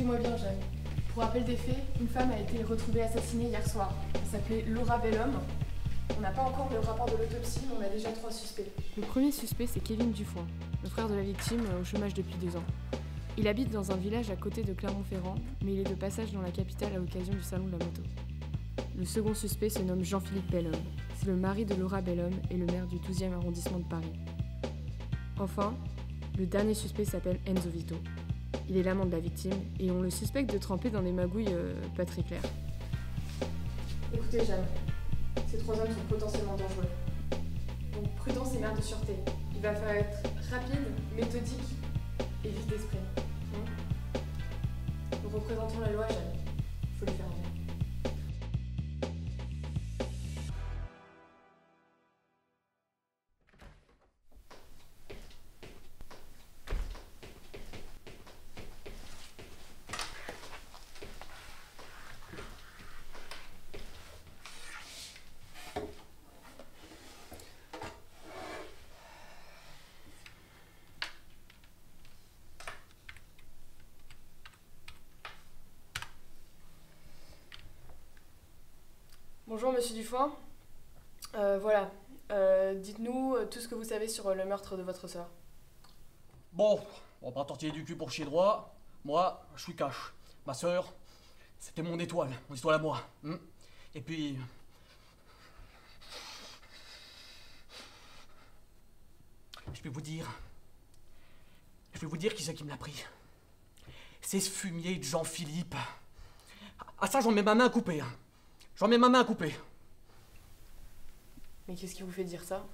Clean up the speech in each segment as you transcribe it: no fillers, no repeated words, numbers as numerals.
Écoutez-moi bien, Jeanne. Pour rappel des faits, une femme a été retrouvée assassinée hier soir. Elle s'appelait Laura Bellhomme. On n'a pas encore le rapport de l'autopsie, mais on a déjà 3 suspects. Le premier suspect, c'est Kevin Dufoin, le frère de la victime, au chômage depuis 2 ans. Il habite dans un village à côté de Clermont-Ferrand, mais il est de passage dans la capitale à l'occasion du salon de la moto. Le second suspect se nomme Jean-Philippe Bellhomme. C'est le mari de Laura Bellhomme et le maire du 12e arrondissement de Paris. Enfin, le dernier suspect s'appelle Enzo Vito. Il est l'amant de la victime et on le suspecte de tremper dans des magouilles pas très claires. Écoutez, Jeanne, ces 3 hommes sont potentiellement dangereux. Donc prudence et mère de sûreté. Il va falloir être rapide, méthodique et vif d'esprit. Nous représentons la loi, Jeanne. Il faut lui faire bien. Bonjour Monsieur Dufoin. Voilà. Dites-nous tout ce que vous savez sur le meurtre de votre sœur. Bon, on va pas tortiller du cul pour chier droit. Moi, je suis cash. Ma sœur, c'était mon étoile à moi. Et puis... Je vais vous dire qui c'est qui me l'a pris. C'est ce fumier de Jean-Philippe. Ah ça, j'en mets ma main à couper. J'en mets ma main à couper. Mais qu'est-ce qui vous fait dire ça?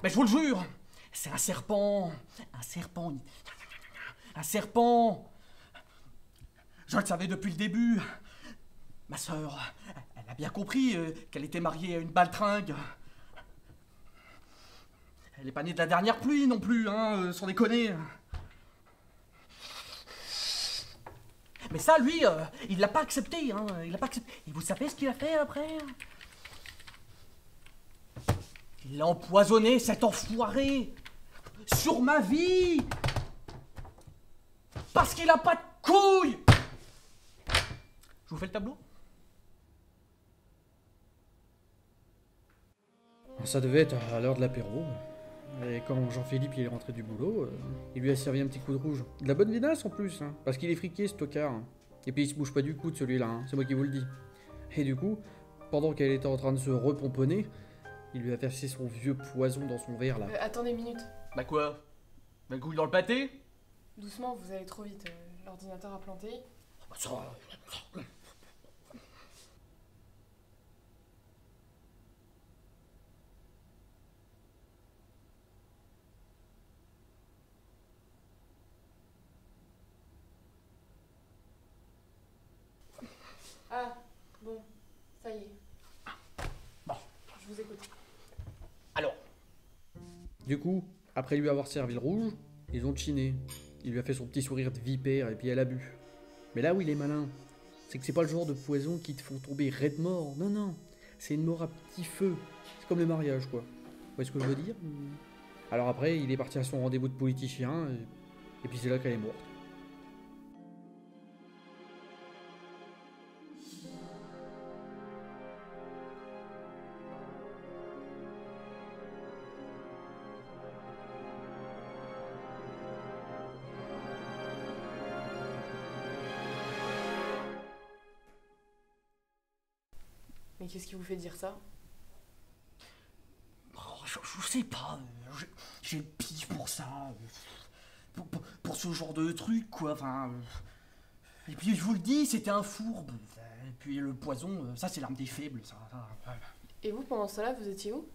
Mais je vous le jure, c'est un serpent. Un serpent. Un serpent. Je le savais depuis le début. Ma sœur, elle a bien compris qu'elle était mariée à une baltringue. Elle est pas née de la dernière pluie non plus, sans déconner. Mais ça, lui, il l'a pas accepté, il l'a pas accepté. Et vous savez ce qu'il a fait après? Il a empoisonné cet enfoiré. Sur ma vie. Parce qu'il a pas de couilles. Je vous fais le tableau? Ça devait être à l'heure de l'apéro. Et quand Jean-Philippe il est rentré du boulot, il lui a servi un petit coup de rouge. De la bonne vinasse en plus, parce qu'il est friqué ce tocard. Et puis il se bouge pas du cou de celui-là, c'est moi qui vous le dis. Et du coup, pendant qu'elle était en train de se repomponner, il lui a versé son vieux poison dans son verre là. Attendez une minute. Bah quoi? Bah couille dans le pâté? Doucement, vous allez trop vite. L'ordinateur a planté. Ah, bon, ça y est. Bon. Je vous écoute. Alors, Du coup, après lui avoir servi le rouge, ils ont chiné. Il lui a fait son petit sourire de vipère et puis elle a bu. Mais là où il est malin, c'est que c'est pas le genre de poison qui te font tomber raide mort. Non, non, c'est une mort à petit feu. C'est comme le mariage, quoi. Vous voyez ce que je veux dire? Alors après, il est parti à son rendez-vous de politicien, et puis c'est là qu'elle est morte. Mais qu'est-ce qui vous fait dire ça? je sais pas, j'ai le pif pour ça. Pour ce genre de truc, quoi, Et puis je vous le dis, c'était un fourbe. Et puis le poison, ça c'est l'arme des faibles, ça. Et vous, pendant cela, vous étiez où?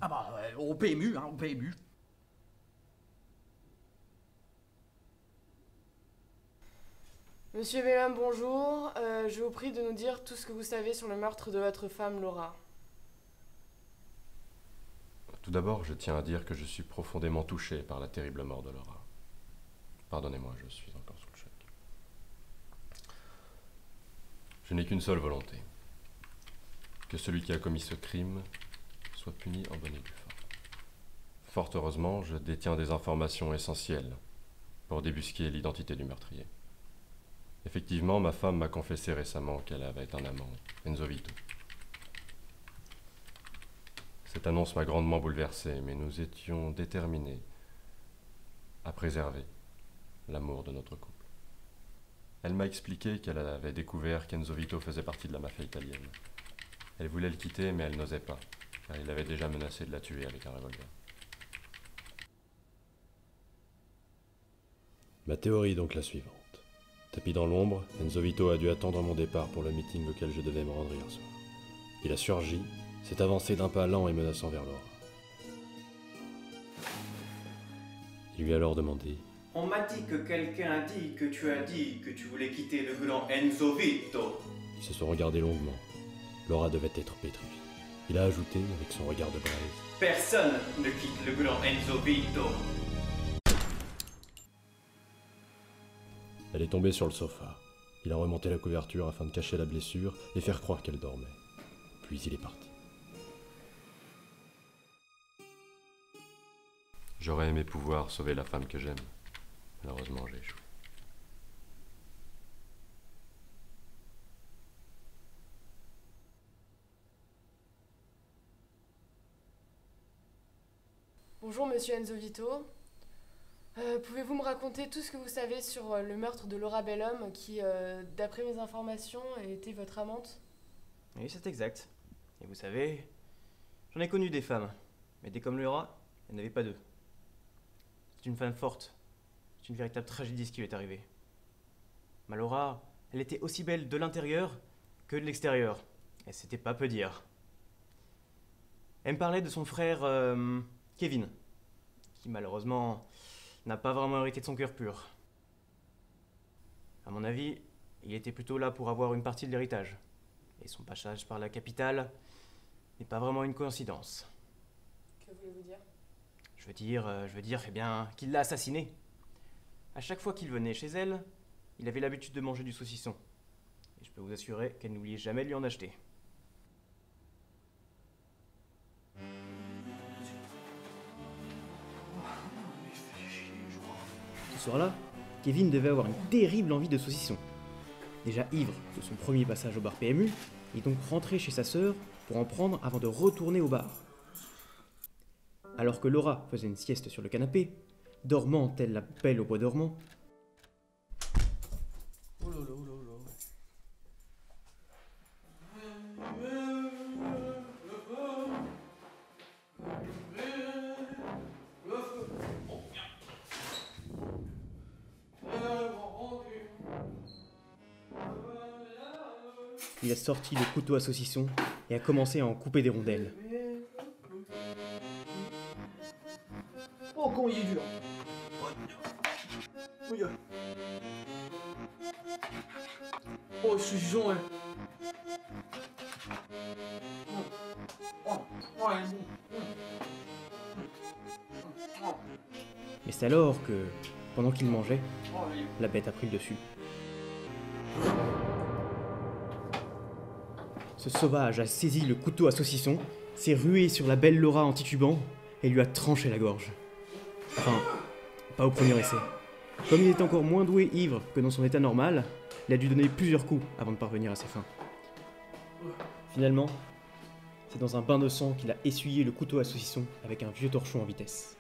Ah bah, au PMU, au PMU. Monsieur Bellhomme, bonjour. Je vous prie de nous dire tout ce que vous savez sur le meurtre de votre femme, Laura. Tout d'abord, je tiens à dire que je suis profondément touché par la terrible mort de Laura. Pardonnez-moi, je suis encore sous le choc. Je n'ai qu'une seule volonté. Que celui qui a commis ce crime soit puni en bonne et due forme. Fort heureusement, je détiens des informations essentielles pour débusquer l'identité du meurtrier. Effectivement, ma femme m'a confessé récemment qu'elle avait un amant, Enzo Vito. Cette annonce m'a grandement bouleversé, mais nous étions déterminés à préserver l'amour de notre couple. Elle m'a expliqué qu'elle avait découvert qu'Enzo Vito faisait partie de la mafia italienne. Elle voulait le quitter, mais elle n'osait pas, car il avait déjà menacé de la tuer avec un revolver. Ma théorie est donc la suivante. Tapis dans l'ombre, Enzo Vito a dû attendre mon départ pour le meeting auquel je devais me rendre hier soir. Il a surgi, s'est avancé d'un pas lent et menaçant vers Laura. Il lui a alors demandé: On m'a dit que quelqu'un a dit que tu as dit que tu voulais quitter le grand Enzo Vito. Ils se sont regardés longuement. Laura devait être pétrifiée. Il a ajouté, avec son regard de braise: Personne ne quitte le grand Enzo Vito. Elle est tombée sur le sofa. Il a remonté la couverture afin de cacher la blessure et faire croire qu'elle dormait. Puis il est parti. J'aurais aimé pouvoir sauver la femme que j'aime. Malheureusement, j'ai échoué. Bonjour Monsieur Enzo Vito. Pouvez-vous me raconter tout ce que vous savez sur le meurtre de Laura Bellhomme qui, d'après mes informations, était votre amante? Oui, c'est exact. Et vous savez, j'en ai connu des femmes. Mais des comme Laura, il n'y en avait pas deux. C'est une femme forte. C'est une véritable tragédie ce qui lui est arrivé. Ma Laura, elle était aussi belle de l'intérieur que de l'extérieur. Et c'était pas peu dire. Elle me parlait de son frère Kevin, qui malheureusement n'a pas vraiment hérité de son cœur pur. À mon avis, il était plutôt là pour avoir une partie de l'héritage. Et son passage par la capitale n'est pas vraiment une coïncidence. Que voulez-vous dire? Je veux dire, eh bien, qu'il l'a assassinée. À chaque fois qu'il venait chez elle, il avait l'habitude de manger du saucisson. Et je peux vous assurer qu'elle n'oubliait jamais de lui en acheter. Ce soir-là, Kevin devait avoir une terrible envie de saucisson. Déjà ivre de son premier passage au bar PMU, il est donc rentré chez sa sœur pour en prendre avant de retourner au bar. Alors que Laura faisait une sieste sur le canapé, dormant telle la belle au bois dormant, il a sorti le couteau à saucisson et a commencé à en couper des rondelles. Oh, comment il est dur. Oh, je suis jaune. Mais c'est alors que, pendant qu'il mangeait, la bête a pris le dessus. Ce sauvage a saisi le couteau à saucisson, s'est rué sur la belle Laura en titubant et lui a tranché la gorge. Enfin, pas au premier essai. Comme il est encore moins doué ivre que dans son état normal, il a dû donner plusieurs coups avant de parvenir à ses fins. Finalement, c'est dans un bain de sang qu'il a essuyé le couteau à saucisson avec un vieux torchon en vitesse.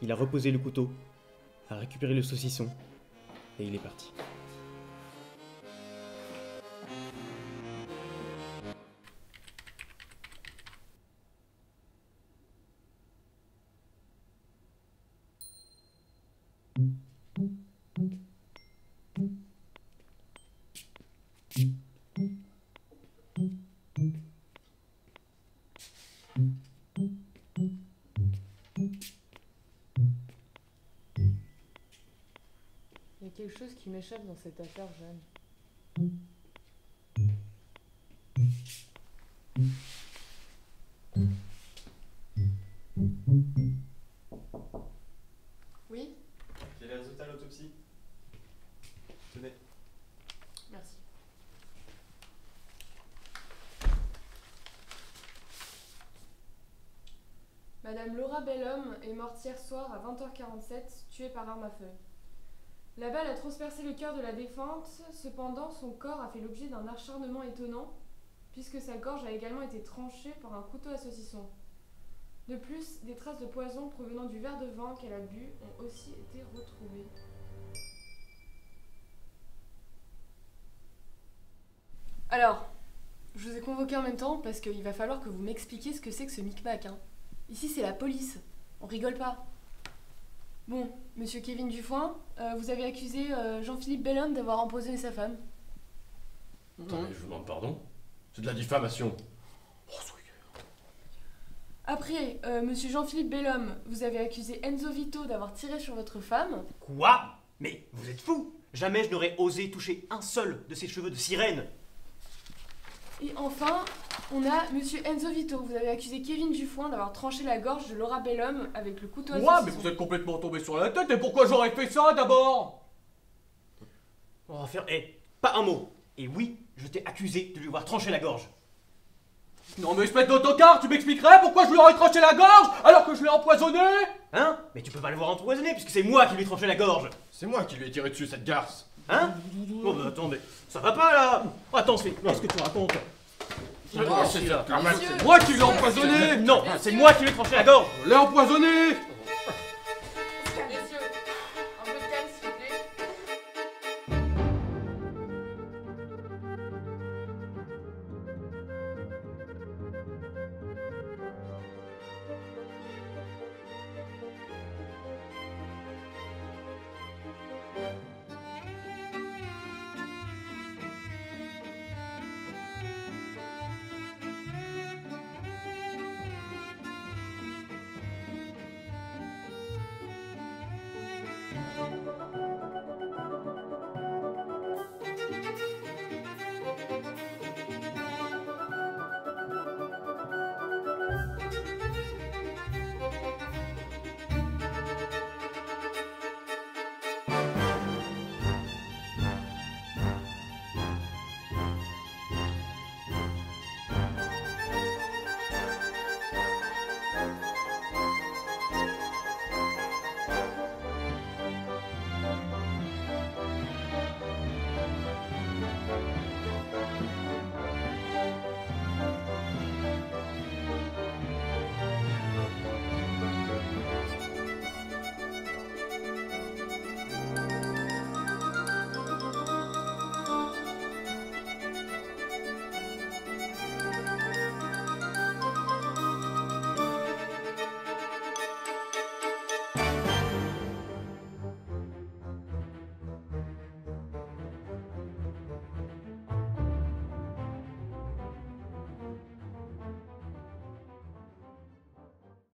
Il a reposé le couteau, a récupéré le saucisson et il est parti. Il y a quelque chose qui m'échappe dans cette affaire, Jeanne. Oui? J'ai les résultats de l'autopsie. Tenez. Merci. Madame Laura Bellhomme est morte hier soir à 20h47, tuée par arme à feu. La balle a transpercé le cœur de la défunte, cependant son corps a fait l'objet d'un acharnement étonnant, puisque sa gorge a également été tranchée par un couteau à saucisson. De plus, des traces de poison provenant du verre de vin qu'elle a bu ont aussi été retrouvées. Alors, je vous ai convoqué en même temps parce qu'il va falloir que vous m'expliquiez ce que c'est que ce micmac. Hein. Ici, c'est la police. On rigole pas. Bon, monsieur Kevin Dufoin, vous avez accusé Jean-Philippe Bellhomme d'avoir empoisonné sa femme. Attendez, je vous demande pardon. C'est de la diffamation. Après, monsieur Jean-Philippe Bellhomme, vous avez accusé Enzo Vito d'avoir tiré sur votre femme. Quoi? Mais vous êtes fou! Jamais je n'aurais osé toucher un seul de ses cheveux de sirène! Et enfin, on a monsieur Enzo Vito. Vous avez accusé Kevin Dufoin d'avoir tranché la gorge de Laura Bellhomme avec le couteau à Ouais, saucisson. mais vous êtes complètement tombé sur la tête, et pourquoi j'aurais fait ça d'abord? On va faire... pas un mot! Et oui, je t'ai accusé de lui avoir tranché la gorge! Non mais espèce d'autocar, tu m'expliquerais pourquoi je lui aurais tranché la gorge alors que je l'ai empoisonné? Hein? Mais tu peux pas l'avoir empoisonné puisque c'est moi qui lui ai tranché la gorge! C'est moi qui lui ai tiré dessus, cette garce. Hein? Oh bah attendez, ça va pas là! Oh, attends, qu'est-ce que tu racontes? C'est moi qui l'ai empoisonné! Non, c'est moi qui lui ai tranché la gorge! Je l'ai empoisonné!